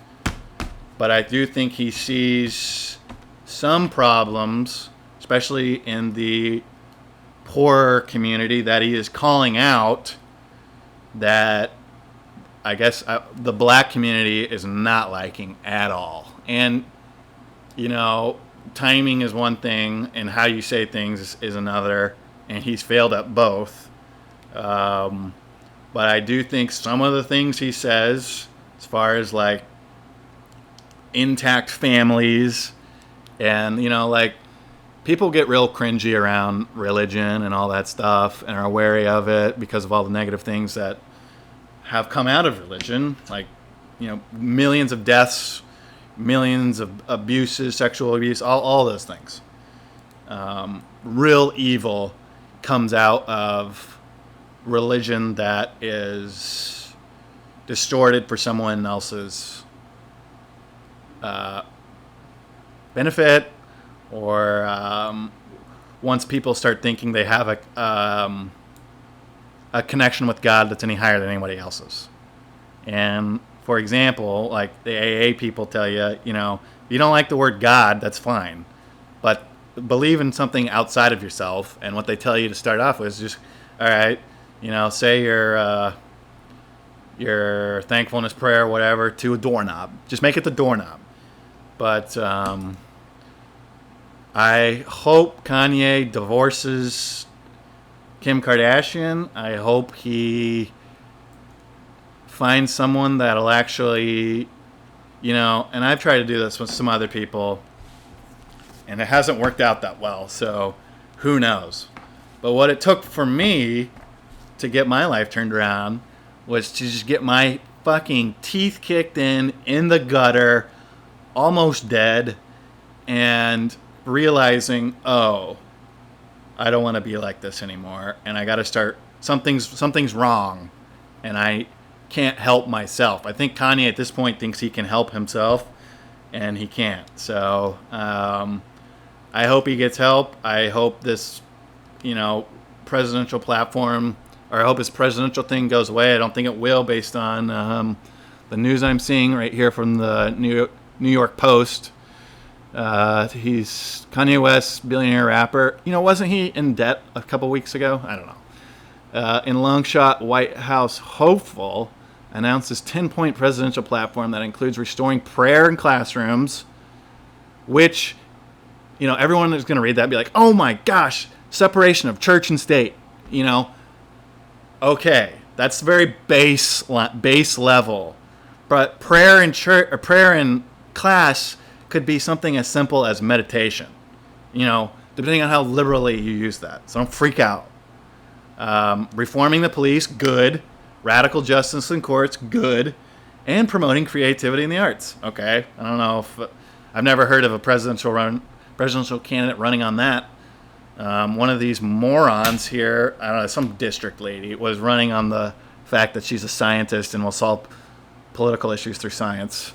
[SPEAKER 1] But I do think he sees some problems, especially in the poor community, that he is calling out, that I guess the black community is not liking at all. And, timing is one thing, and how you say things is another, and he's failed at both. But I do think some of the things he says, as far as intact families, and people get real cringy around religion and all that stuff, and are wary of it because of all the negative things that have come out of religion, millions of deaths, millions of abuses, sexual abuse, all those things. Real evil comes out of religion that is distorted for someone else's benefit, or once people start thinking they have a connection with God that's any higher than anybody else's. And for example, the AA people tell you, if you don't like the word God, that's fine, but believe in something outside of yourself. And what they tell you to start off with is just, all right, say your thankfulness prayer or whatever to a doorknob. Just make it the doorknob. But I hope Kanye divorces Kim Kardashian. I hope he finds someone that'll actually, and I've tried to do this with some other people, and it hasn't worked out that well, so who knows. But what it took for me to get my life turned around was to just get my fucking teeth kicked in the gutter, almost dead, and realizing, I don't want to be like this anymore, and I got to start, something's wrong, and I can't help myself. I think Kanye at this point thinks he can help himself, and he can't. So I hope he gets help. I hope this, presidential platform or I hope his presidential thing goes away. I don't think it will, based on the news I'm seeing right here from the New York Post. He's Kanye West, billionaire rapper. Wasn't he in debt a couple weeks ago? I don't know. In long shot, White House hopeful announced his 10-point presidential platform that includes restoring prayer in classrooms, which, everyone is going to read that and be like, oh my gosh, separation of church and state. Okay, that's very base level. But prayer in church or prayer in class could be something as simple as meditation, depending on how liberally you use that. So don't freak out. Reforming the police, good. Radical justice in courts, good. And promoting creativity in the arts. Okay, I don't know if I've never heard of a presidential candidate running on that. One of these morons here, I don't know, some district lady, was running on the fact that she's a scientist and will solve political issues through science.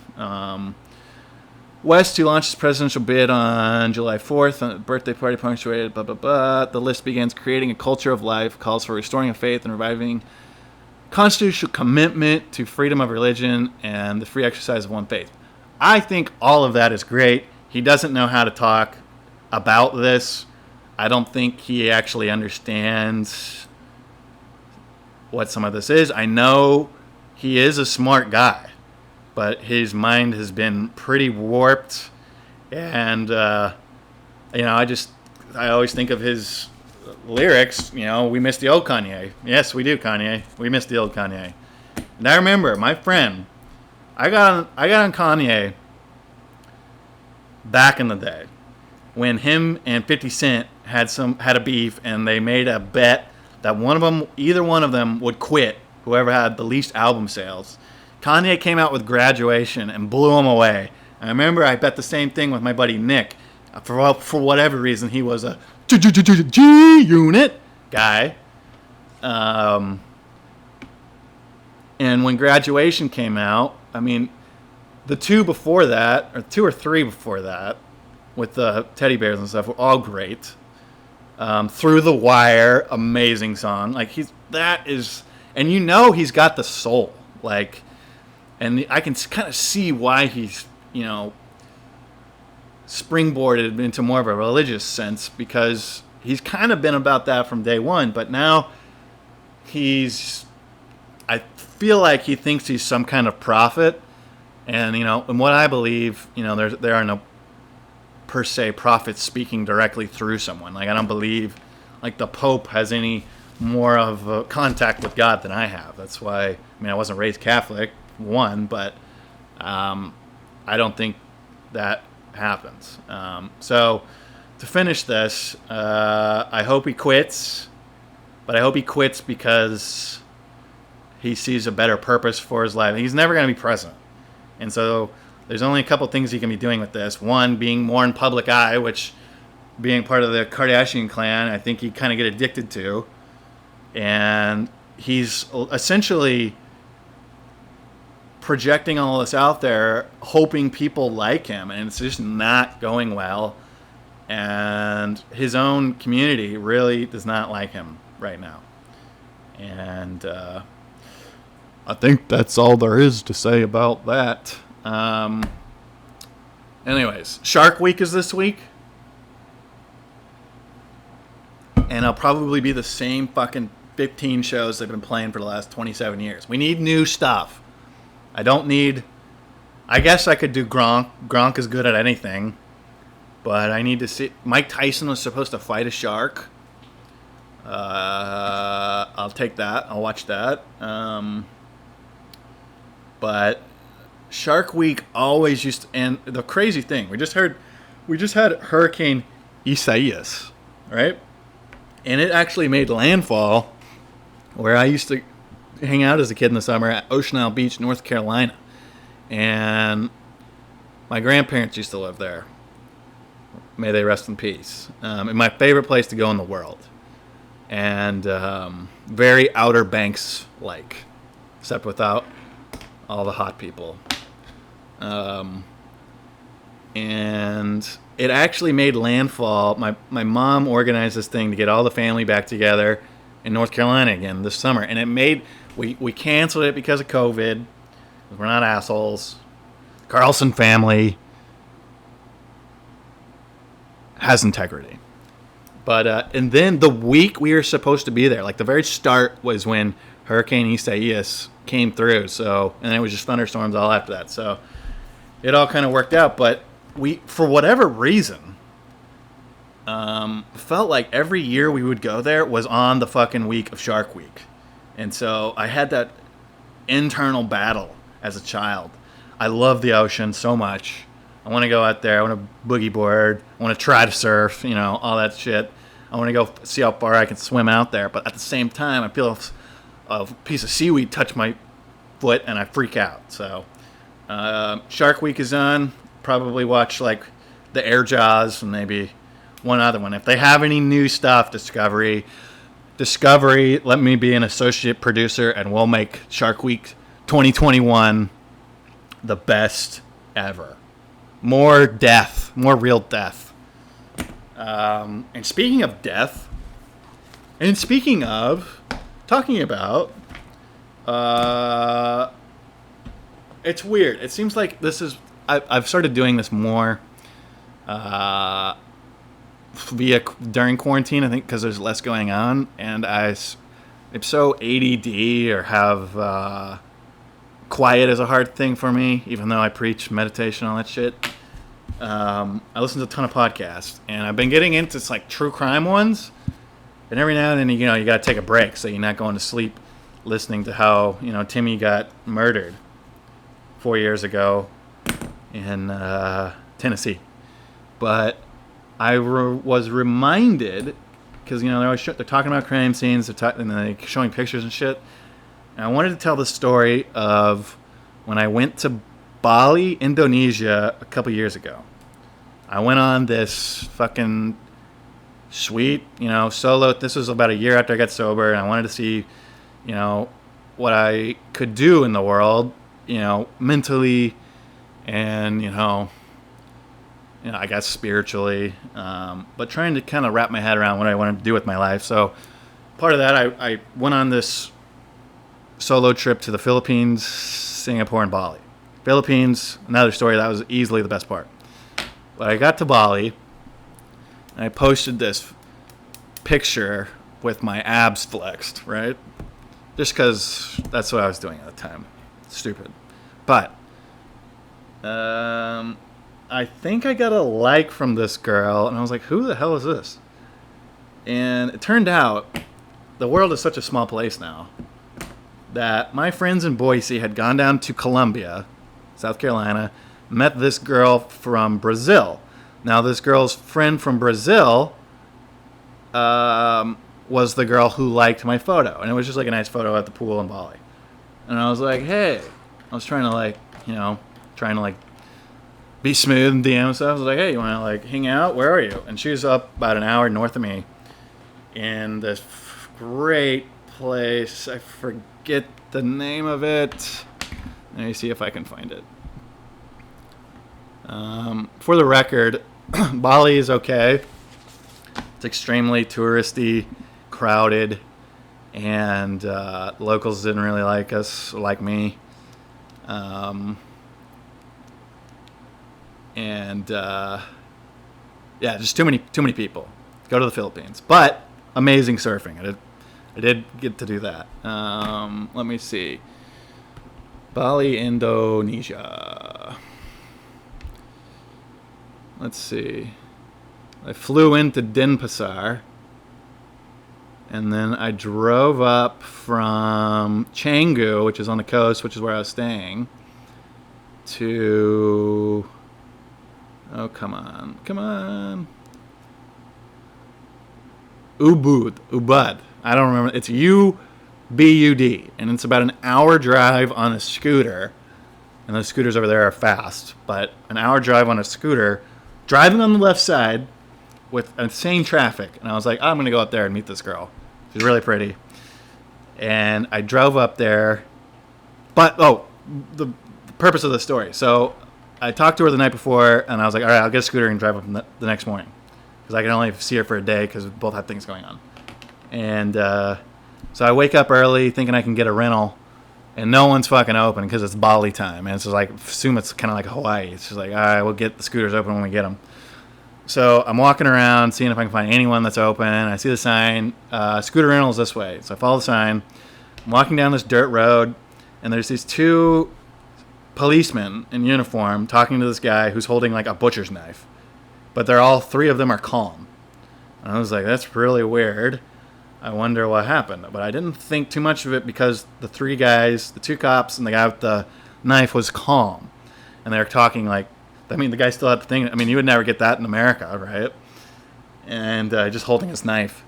[SPEAKER 1] West, who launched his presidential bid on July 4th, on a birthday party punctuated, blah, blah, blah. The list begins creating a culture of life, calls for restoring a faith and reviving constitutional commitment to freedom of religion and the free exercise of one faith. I think all of that is great. He doesn't know how to talk about this. I don't think he actually understands what some of this is. I know he is a smart guy, but his mind has been pretty warped. And, I always think of his lyrics, we miss the old Kanye. Yes, we do, Kanye. We miss the old Kanye. And I remember, my friend, I got on Kanye back in the day when him and 50 Cent had a beef, and they made a bet that either one of them would quit, whoever had the least album sales. Kanye came out with Graduation and blew him away. I remember I bet the same thing with my buddy Nick. For whatever reason, he was a G-Unit guy. And when Graduation came out, the two before that, or two or three before that, with the teddy bears and stuff, were all great. Through the Wire, amazing song. He's got the soul. And I can kind of see why he's, springboarded into more of a religious sense, because he's kind of been about that from day one. But now I feel like he thinks he's some kind of prophet. And, and what I believe, there are no per se prophets speaking directly through someone. I don't believe the Pope has any more of a contact with God than I have. That's why, I wasn't raised Catholic, but I don't think that happens. So to finish this, I hope he quits, but I hope he quits because he sees a better purpose for his life. He's never going to be president. And so there's only a couple things he can be doing with this. One, being more in public eye, which, being part of the Kardashian clan, I think he'd kind of get addicted to. And he's essentially projecting all this out there, hoping people like him, and it's just not going well. And his own community really does not like him right now. And I think that's all there is to say about that. Anyways, Shark Week is this week. And it'll probably be the same fucking 15 shows they've been playing for the last 27 years. We need new stuff. I guess I could do Gronk. Gronk is good at anything. But I need to see. Mike Tyson was supposed to fight a shark. I'll take that. I'll watch that. But Shark Week always used to, and the crazy thing, we just had Hurricane Isaias, right? And it actually made landfall where I used to hang out as a kid in the summer at Ocean Isle Beach, North Carolina. And my grandparents used to live there. May they rest in peace. And my favorite place to go in the world. And very Outer Banks like, except without all the hot people. And it actually made landfall. My mom organized this thing to get all the family back together in North Carolina again this summer, and it made we canceled it because of COVID. We're not assholes. Carlson family has integrity. But and then the week we were supposed to be there, like the very start was when Hurricane Isaias came through. So, and it was just thunderstorms all after that. So it all kind of worked out. But we, for whatever reason, felt like every year we would go there was on the fucking week of Shark Week. And so I had that internal battle as a child. I love the ocean so much. I want to go out there. I want to boogie board. I want to try to surf, all that shit. I want to go see how far I can swim out there. But at the same time, I feel a piece of seaweed touch my foot and I freak out. So Shark Week is on. Probably watch like the Air Jaws and maybe one other one. If they have any new stuff, Discovery, let me be an associate producer and we'll make Shark Week 2021 the best ever. More death, more real death. And speaking of death, and speaking of talking about, it's weird. It seems like this is, I've started doing this more during quarantine, I think, because there's less going on, and I'm so ADD or have quiet is a hard thing for me, even though I preach meditation and all that shit. I listen to a ton of podcasts, and I've been getting into like true crime ones, and every now and then, you got to take a break so you're not going to sleep listening to how, Timmy got murdered 4 years ago in Tennessee. But I was reminded, because, they're talking about crime scenes, and they're showing pictures and shit. And I wanted to tell the story of when I went to Bali, Indonesia, a couple years ago. I went on this fucking sweet, solo. This was about a year after I got sober, and I wanted to see, what I could do in the world, mentally and, I guess spiritually, but trying to kind of wrap my head around what I wanted to do with my life. So part of that, I went on this solo trip to the Philippines, Singapore, and Bali. Philippines, another story, that was easily the best part. But I got to Bali, and I posted this picture with my abs flexed, right? Just because that's what I was doing at the time. Stupid. But I think I got a like from this girl, and I was like, who the hell is this? And it turned out the world is such a small place now that my friends in Boise had gone down to Columbia, South Carolina, met this girl from Brazil. Now, this girl's friend from Brazil was the girl who liked my photo. And it was just like a nice photo at the pool in Bali. And I was like, hey. I was trying to be smooth and DM and stuff. I was like, hey, you want to hang out? Where are you? And she was up about an hour north of me in this great place. I forget the name of it. Let me see if I can find it. For the record, Bali is okay. It's extremely touristy, crowded, and locals didn't really like us, like me. Just too many people. Go to the Philippines, but amazing surfing. I did get to do that. Let me see. Bali, Indonesia. Let's see. I flew into Denpasar, and then I drove up from Canggu, which is on the coast, which is where I was staying, to... Oh, come on. Ubud. I don't remember. It's U-B-U-D, and it's about an hour drive on a scooter, and those scooters over there are fast, but an hour drive on a scooter, driving on the left side with insane traffic. And I was like, I'm going to go up there and meet this girl. She's really pretty. And I drove up there. But, the purpose of the story. So I talked to her the night before, and I was like, all right, I'll get a scooter and drive up the next morning. Because I can only see her for a day because we both have things going on. And So I wake up early thinking I can get a rental, and no one's fucking open because it's Bali time. And it's just like, assume it's kind of like Hawaii. It's just like, all right, we'll get the scooters open when we get them. So I'm walking around, seeing if I can find anyone that's open. I see the sign, scooter rentals this way. So I follow the sign. I'm walking down this dirt road, and there's these two policemen in uniform talking to this guy who's holding like a butcher's knife. But they're all three of them are calm. And I was like, that's really weird. I wonder what happened. But I didn't think too much of it because the three guys, the two cops and the guy with the knife was calm. And they were talking like, I mean, the guy still had the thing. I mean, you would never get that in America, right? And just holding his knife.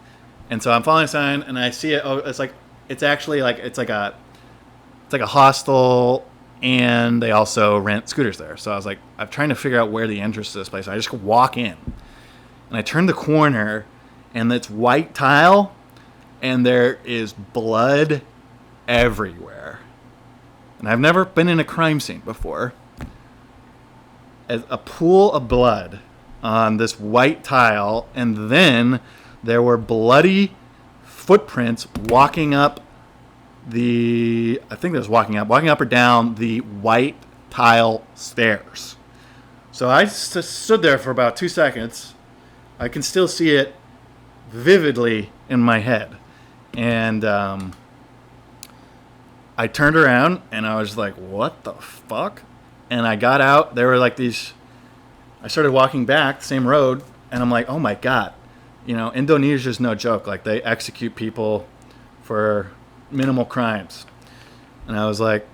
[SPEAKER 1] And so I'm following the sign, and I see it. Oh, it's actually like a hostel, and they also rent scooters there. So I was like, I'm trying to figure out where the entrance to this place. I just walk in, and I turn the corner, and it's white tile, and there is blood everywhere. And I've never been in a crime scene before. A pool of blood on this white tile, and then there were bloody footprints walking up walking up or down the white tile stairs. So I stood there for about 2 seconds. I can still see it vividly in my head. And I turned around, and I was like, what the fuck? And I got out. There were like these. I started walking back the same road, and I'm like, oh my God. You know, Indonesia's no joke. Like, they execute people for minimal crimes. And I was like,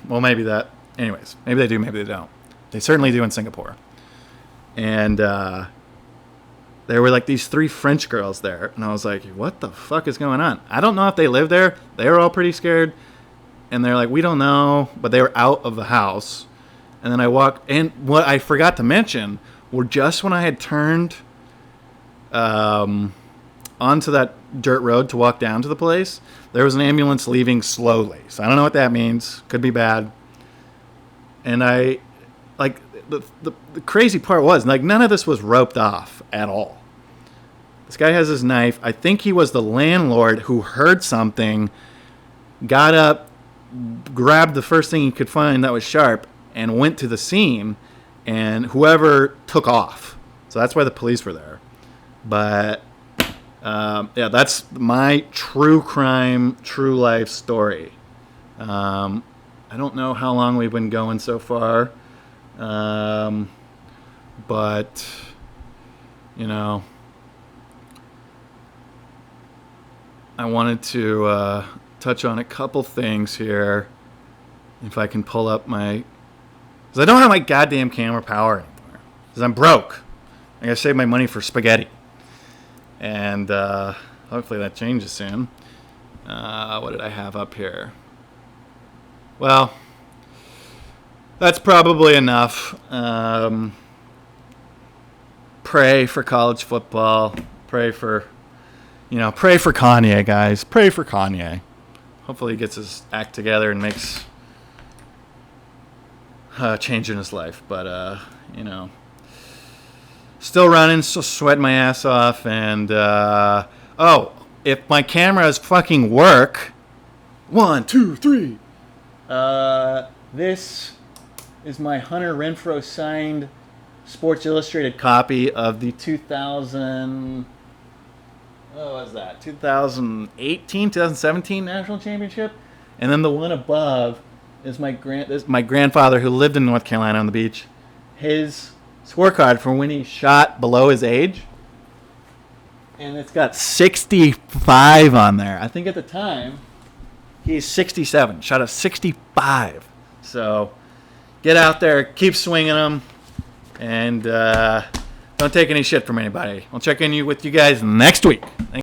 [SPEAKER 1] well, maybe that. Anyways, maybe they do, maybe they don't. They certainly do in Singapore. And there were like these three French girls there. And I was like, what the fuck is going on? I don't know if they live there. They were all pretty scared. And they're like, we don't know. But they were out of the house. And then I walked, and what I forgot to mention were just when I had turned onto that dirt road to walk down to the place, there was an ambulance leaving slowly. So I don't know what that means. Could be bad. And I, like, the crazy part was, like, none of this was roped off at all. This guy has his knife. I think he was the landlord who heard something, got up, grabbed the first thing he could find that was sharp, and went to the scene, and whoever took off. So that's why the police were there. But, yeah, that's my true crime, true life story. I don't know how long we've been going so far. But, you know, I wanted to touch on a couple things here. If I can pull up my... Because I don't have my goddamn camera power anymore. Because I'm broke. I gotta save my money for spaghetti. And hopefully that changes soon. What did I have up here? Well, that's probably enough. Pray for college football. Pray for Kanye, guys. Pray for Kanye. Hopefully he gets his act together and makes change in his life. But, you know, still running, still sweating my ass off. And, if my cameras fucking work, 1, 2, 3. This is my Hunter Renfroe signed Sports Illustrated copy of the 2018, 2017 National Championship. And then the one above is my grandfather who lived in North Carolina on the beach. His scorecard for when he shot below his age. And it's got 65 on there. I think at the time, he's 67. Shot a 65. So, get out there, keep swinging them, and don't take any shit from anybody. I'll check in with you guys next week.